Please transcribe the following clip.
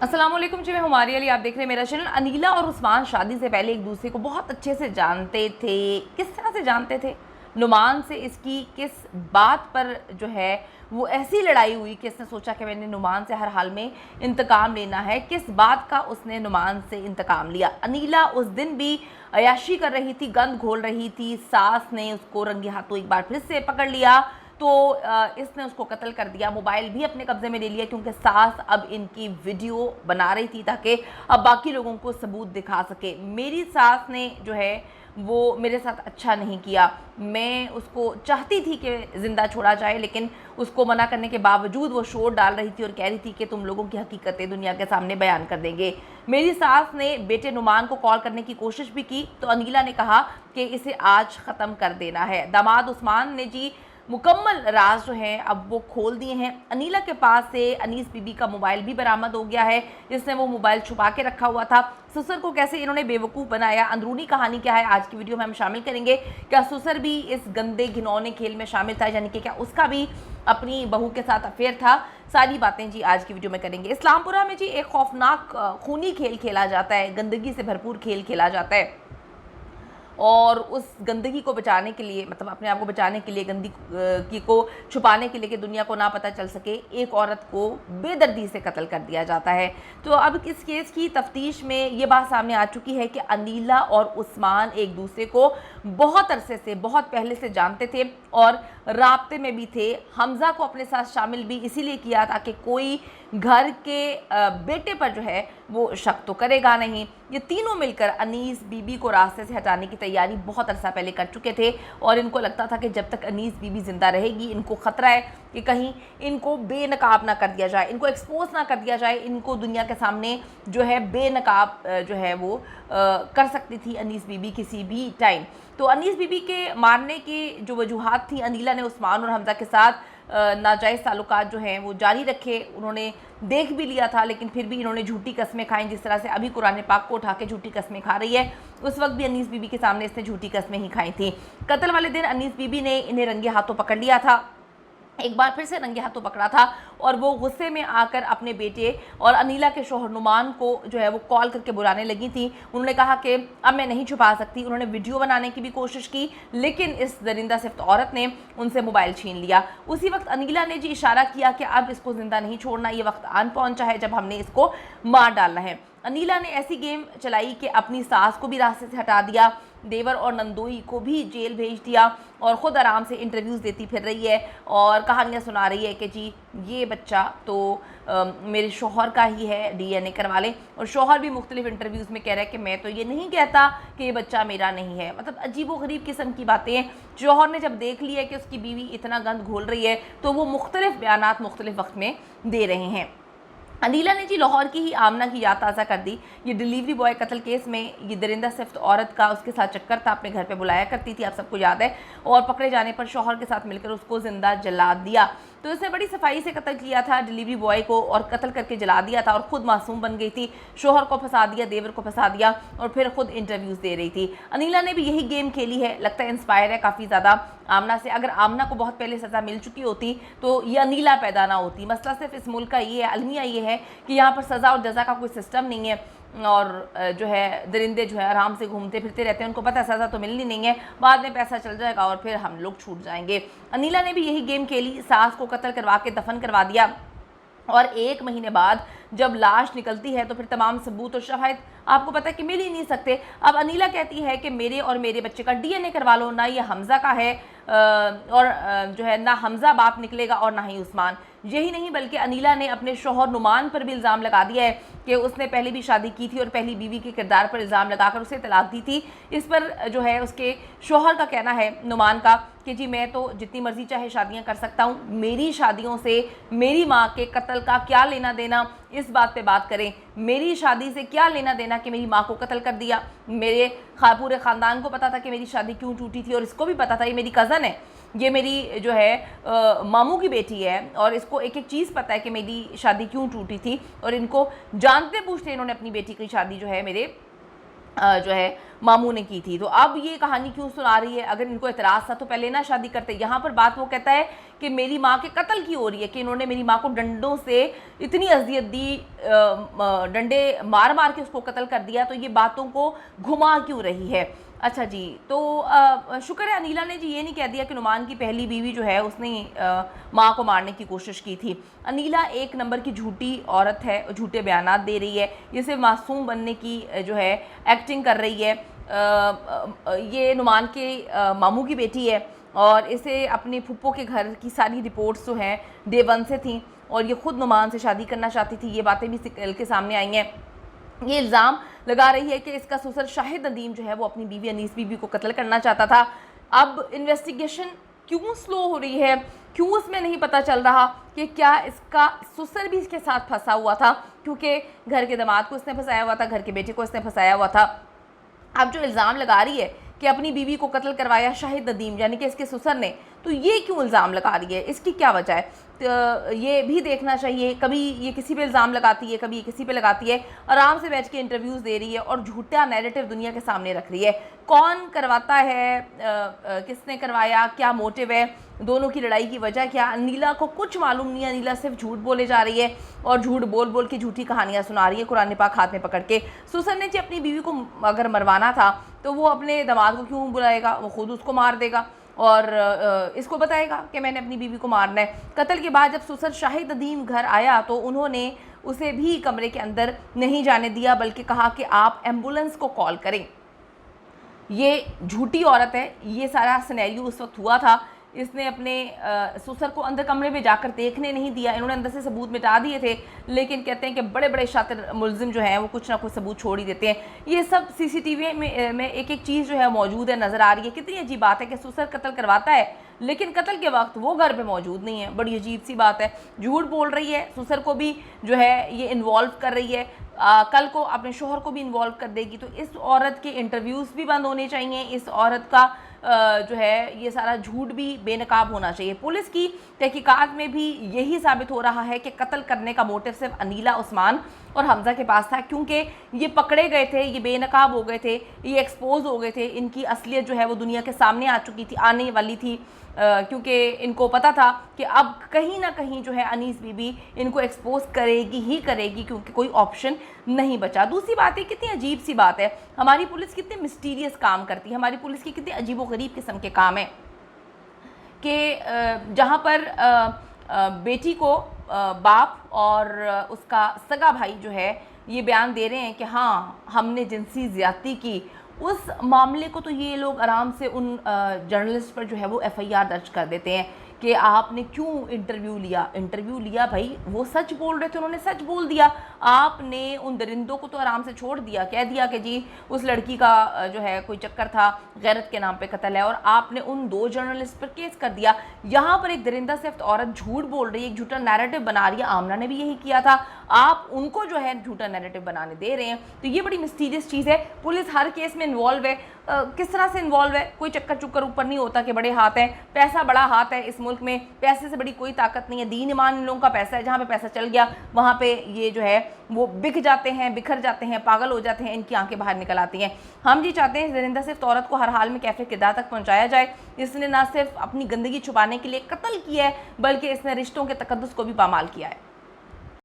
अस्सलाम वालेकुम जी, मैं हुमारी अली। आप देख रहे हैं मेरा चैनल। अनीला और उस्मान शादी से पहले एक दूसरे को बहुत अच्छे से जानते थे। किस तरह से जानते थे? नुमान से इसकी किस बात पर जो है वो ऐसी लड़ाई हुई कि इसने सोचा कि मैंने नुमान से हर हाल में इंतकाम लेना है। किस बात का उसने नुमान से इंतकाम लिया? अनीला उस दिन भी अयाशी कर रही थी, गंद घोल रही थी। सास ने उसको रंगे हाथों एक बार फिर से पकड़ लिया तो इसने उसको कत्ल कर दिया। मोबाइल भी अपने कब्जे में ले लिया क्योंकि सास अब इनकी वीडियो बना रही थी ताकि अब बाकी लोगों को सबूत दिखा सके। मेरी सास ने जो है वो मेरे साथ अच्छा नहीं किया। मैं उसको चाहती थी कि ज़िंदा छोड़ा जाए, लेकिन उसको मना करने के बावजूद वो शोर डाल रही थी और कह रही थी कि तुम लोगों की हकीकतें दुनिया के सामने बयान कर देंगे। मेरी सास ने बेटे नुमान को कॉल करने की कोशिश भी की तो अनीला ने कहा कि इसे आज ख़त्म कर देना है। दामाद उस्मान ने जी मुकम्मल राज जो है अब वो खोल दिए हैं। अनीला के पास से अनीस बीबी का मोबाइल भी बरामद हो गया है। इसने वो मोबाइल छुपा के रखा हुआ था। ससुर को कैसे इन्होंने बेवकूफ़ बनाया, अंदरूनी कहानी क्या है, आज की वीडियो में हम शामिल करेंगे। क्या ससुर भी इस गंदे घिनौने खेल में शामिल था, यानी कि क्या उसका भी अपनी बहू के साथ अफेयर था? सारी बातें जी आज की वीडियो में करेंगे। इस्लामपुरा में जी एक खौफनाक खूनी खेल खेला जाता है, गंदगी से भरपूर खेल खेला जाता है और उस गंदगी को बचाने के लिए, मतलब अपने आप को बचाने के लिए, गंदगी को छुपाने के लिए कि दुनिया को ना पता चल सके, एक औरत को बेदर्दी से कत्ल कर दिया जाता है। तो अब इस केस की तफ्तीश में ये बात सामने आ चुकी है कि अनीला और उस्मान एक दूसरे को बहुत अरसे से, बहुत पहले से जानते थे और राब्ते में भी थे। हमज़ा को अपने साथ शामिल भी इसीलिए किया ताकि कोई घर के बेटे पर जो है वो शक तो करेगा नहीं। ये तीनों मिलकर अनीस बीबी को रास्ते से हटाने की तैयारी बहुत अरसा पहले कर चुके थे और इनको लगता था कि जब तक अनीस बीबी ज़िंदा रहेगी इनको ख़तरा है कि कहीं इनको बेनकाब ना कर दिया जाए, इनको एक्सपोज ना कर दिया जाए। इनको दुनिया के सामने जो है बेनकाब जो है वो कर सकती थी अनीस बीबी किसी भी टाइम। तो अनीस बीबी के मारने की जो वजूहात थी, अनीला ने उस्मान और हमज़ा के साथ नाजायज़ ताल्लुकात जो हैं वो जारी रखे। उन्होंने देख भी लिया था लेकिन फिर भी इन्होंने झूठी कस्में खाई, जिस तरह से अभी कुरान पाक को उठा के झूठी कस्में खा रही है, उस वक्त भी अनीस बीबी के सामने इसने झूठी कस्में ही खाई थी। कत्ल वाले दिन अनीस बीबी ने इन्हें रंगे हाथों पकड़ लिया था, एक बार फिर से रंगे हाथों पकड़ा था और वो गुस्से में आकर अपने बेटे और अनीला के शौहर नुमान को जो है वो कॉल करके बुलाने लगी थी। उन्होंने कहा कि अब मैं नहीं छुपा सकती। उन्होंने वीडियो बनाने की भी कोशिश की लेकिन इस दरिंदा सिफ्त औरत ने उनसे मोबाइल छीन लिया। उसी वक्त अनीला ने जी इशारा किया कि अब इसको ज़िंदा नहीं छोड़ना, ये वक्त आन पहुंचा है जब हमने इसको मार डालना है। अनीला ने ऐसी गेम चलाई कि अपनी सास को भी रास्ते से हटा दिया, देवर और नंदोई को भी जेल भेज दिया और ख़ुद आराम से इंटरव्यूज़ देती फिर रही है और कहानियाँ सुना रही है कि जी ये बच्चा तो मेरे शौहर का ही है, डीएनए करवा लें। और शौहर भी मुख्तलिफ इंटरव्यूज़ में कह रहा है कि मैं तो ये नहीं कहता कि ये बच्चा मेरा नहीं है। मतलब अजीब व गरीब किस्म की बातें। शौहर ने जब देख लिया कि उसकी बीवी इतना गंद घोल रही है तो वो मुख्तलिफ बयानात मुख्तलिफ वक्त में दे रहे हैं। अनीला ने जी लाहौर की ही आमना की याद ताज़ा कर दी। ये डिलीवरी बॉय कत्ल केस में ये दरिंदा सिफ्त औरत का उसके साथ चक्कर था, अपने घर पे बुलाया करती थी, आप सबको याद है, और पकड़े जाने पर शौहर के साथ मिलकर उसको ज़िंदा जला दिया। तो इसने बड़ी सफाई से कत्ल किया था डिलीवरी बॉय को और कत्ल करके जला दिया था और ख़ुद मासूम बन गई थी। शौहर को फंसा दिया, देवर को फंसा दिया और फिर ख़ुद इंटरव्यूज़ दे रही थी। अनीला ने भी यही गेम खेली है, लगता है इंस्पायर है काफ़ी ज़्यादा आमना से। अगर आमना को बहुत पहले सज़ा मिल चुकी होती तो ये अनीला पैदा ना होती। मसला सिर्फ इस मुल्क का ये है, अलमिया ये है कि यहाँ पर सज़ा और जज़ा का कोई सिस्टम नहीं है और जो है दरिंदे जो है आराम से घूमते फिरते रहते हैं। उनको पता है सज़ा तो मिलनी नहीं है, बाद में पैसा चल जाएगा और फिर हम लोग छूट जाएंगे। अनीला ने भी यही गेम खेली, सास को कत्ल करवा के दफन करवा दिया और 1 महीने बाद जब लाश निकलती है तो फिर तमाम सबूत और शवाहिद आपको पता है कि मिल ही नहीं सकते। अब अनीला कहती है कि मेरे और मेरे बच्चे का डीएनए करवा लो, ना ये हमज़ा का है और जो है ना हमज़ा बाप निकलेगा और ना ही उस्मान। यही नहीं बल्कि अनीला ने अपने शौहर नुमान पर भी इल्ज़ाम लगा दिया है कि उसने पहले भी शादी की थी और पहली बीवी के किरदार पर इल्ज़ाम लगाकर उसे तलाक दी थी। इस पर जो है उसके शौहर का कहना है नुमान का कि जी मैं तो जितनी मर्ज़ी चाहे शादियां कर सकता हूं, मेरी शादियों से मेरी माँ के कत्ल का क्या लेना देना, इस बात पे बात करें। मेरी शादी से क्या लेना देना कि मेरी माँ को कत्ल कर दिया। मेरे पूरे ख़ानदान को पता था कि मेरी शादी क्यों टूटी थी और इसको भी पता था ये मेरी कज़न है, ये मेरी जो है मामू की बेटी है और इसको एक एक चीज़ पता है कि मेरी शादी क्यों टूटी थी और इनको जानते पूछते इन्होंने अपनी बेटी की शादी जो है मेरे जो है मामू ने की थी। तो अब ये कहानी क्यों सुना रही है? अगर इनको एतराज़ था तो पहले ना शादी करते। यहाँ पर बात वो कहता है कि मेरी माँ के कत्ल की हो रही है, कि इन्होंने मेरी माँ को डंडों से इतनी अजियत दी, डंडे मार मार के उसको कत्ल कर दिया, तो ये बातों को घुमा क्यों रही है? अच्छा जी, तो शुक्र है अनीला ने जी ये नहीं कह दिया कि नुमान की पहली बीवी जो है उसने माँ को मारने की कोशिश की थी। अनीला एक नंबर की झूठी औरत है, झूठे बयानात दे रही है, ये सिर्फ मासूम बनने की जो है एक्टिंग कर रही है। ये नुमान के मामू की बेटी है और इसे अपने फुप्पो के घर की सारी रिपोर्ट्स जो हैं डे वन से थी, और ये खुद नुमान से शादी करना चाहती थी। ये बातें भी निकल के सामने आई हैं। ये इल्ज़ाम लगा रही है कि इसका ससुर शाहिद नदीम जो है वो अपनी बीवी अनीस बीबी को कत्ल करना चाहता था। अब इन्वेस्टिगेशन क्यों स्लो हो रही है? क्यों इसमें नहीं पता चल रहा कि क्या इसका ससुर भी इसके साथ फंसा हुआ था? क्योंकि घर के दामाद को इसने फंसाया हुआ था, घर के बेटे को इसने फंसाया हुआ था। अब जो इल्ज़ाम लगा रही है कि अपनी बीवी को कत्ल करवाया शाहिद नदीम यानी कि इसके ससुर ने, तो ये क्यों इल्ज़ाम लगा रही है? इसकी क्या वजह है? तो ये भी देखना चाहिए। कभी ये किसी पे इल्ज़ाम लगाती है, कभी ये किसी पे लगाती है। आराम से बैठ के इंटरव्यूज़ दे रही है और झूठा नैरेटिव दुनिया के सामने रख रही है। कौन करवाता है, किसने करवाया, क्या मोटिव है, दोनों की लड़ाई की वजह क्या? अनीला को कुछ मालूम नहीं है। अनीला सिर्फ झूठ बोले जा रही है और झूठ बोल बोल के झूठी कहानियाँ सुना रही है, कुरान पाक हाथ में पकड़ के। ससुर ने जी अपनी बीवी को अगर मरवाना था तो वो अपने दामाद को क्यों बुलाएगा? वो खुद उसको मार देगा और इसको बताएगा कि मैंने अपनी बीवी को मारना है। कत्ल के बाद जब ससुर शाहिद नदीम घर आया तो उन्होंने उसे भी कमरे के अंदर नहीं जाने दिया, बल्कि कहा कि आप एम्बुलेंस को कॉल करें। ये झूठी औरत है। ये सारा सिनेरियो उस वक्त हुआ था। इसने अपने ससुर को अंदर कमरे में जाकर देखने नहीं दिया। इन्होंने अंदर से सबूत मिटा दिए थे, लेकिन कहते हैं कि बड़े बड़े शातिर मुलजिम जो हैं वो कुछ ना कुछ सबूत छोड़ ही देते हैं। ये सब सीसीटीवी में एक एक चीज़ जो है मौजूद है, नज़र आ रही है। कितनी अजीब बात है कि ससुर कत्ल करवाता है लेकिन कत्ल के वक्त वो घर पे मौजूद नहीं है। बड़ी अजीब सी बात है। झूठ बोल रही है, ससुर को भी जो है ये इन्वॉल्व कर रही है, कल को अपने शोहर को भी इन्वॉल्व कर देगी। तो इस औरत के इंटरव्यूज़ भी बंद होने चाहिए। इस औरत का जो है ये सारा झूठ भी बेनकाब होना चाहिए। पुलिस की तहकीकात में भी यही साबित हो रहा है कि कत्ल करने का मोटिव सिर्फ अनीला, उस्मान और हमजा के पास था, क्योंकि ये पकड़े गए थे, ये बेनकाब हो गए थे, ये एक्सपोज हो गए थे। इनकी असलियत जो है वो दुनिया के सामने आ चुकी थी, आने वाली थी, क्योंकि इनको पता था कि अब कहीं ना कहीं जो है अनीस बीबी इनको एक्सपोज करेगी ही करेगी, क्योंकि कोई ऑप्शन नहीं बचा। दूसरी बात है, कितनी अजीब सी बात है, हमारी पुलिस कितने मिस्टीरियस काम करती है, हमारी पुलिस की कितने अजीबोगरीब किस्म के काम है कि जहाँ पर बेटी को बाप और उसका सगा भाई जो है ये बयान दे रहे हैं कि हाँ हमने जिनसी ज़्यादती की, उस मामले को तो ये लोग आराम से उन जर्नलिस्ट पर जो है वो एफआईआर दर्ज कर देते हैं कि आपने क्यों इंटरव्यू लिया भाई, वो सच बोल रहे थे, उन्होंने सच बोल दिया। आपने उन दरिंदों को तो आराम से छोड़ दिया, कह दिया कि जी उस लड़की का जो है कोई चक्कर था, गैरत के नाम पे कत्ल है, और आपने उन 2 जर्नलिस्ट पर केस कर दिया। यहाँ पर एक दरिंदा सिर्फ औरत झूठ बोल रही है, एक झूठा नैरेटिव बना रही है। आमना ने भी यही किया था, आप उनको जो है झूठा नैरेटिव बनाने दे रहे हैं। तो ये बड़ी मिस्टीरियस चीज़ है। पुलिस हर केस में इन्वॉल्व है। किस तरह से इन्वॉल्व है? कोई चक्कर चुक्कर ऊपर नहीं होता कि बड़े हाथ हैं, पैसा बड़ा हाथ है इस मुल्क में, पैसे से बड़ी कोई ताकत नहीं है। दीन ईमान इन लोगों का पैसा है, जहाँ पे पैसा चल गया वहाँ पे ये जो है वो बिक जाते हैं, बिखर जाते हैं, पागल हो जाते हैं, इनकी आंखें बाहर निकल आती हैं। हम जी चाहते हैं ज़रिंदा सिर्फ औरत को हर हाल में कैफे किरदार तक पहुँचाया जाए। इसने ना सिर्फ अपनी गंदगी छुपाने के लिए कत्ल किया है, बल्कि इसने रिश्तों के तकद्दुस को भी पामाल किया है।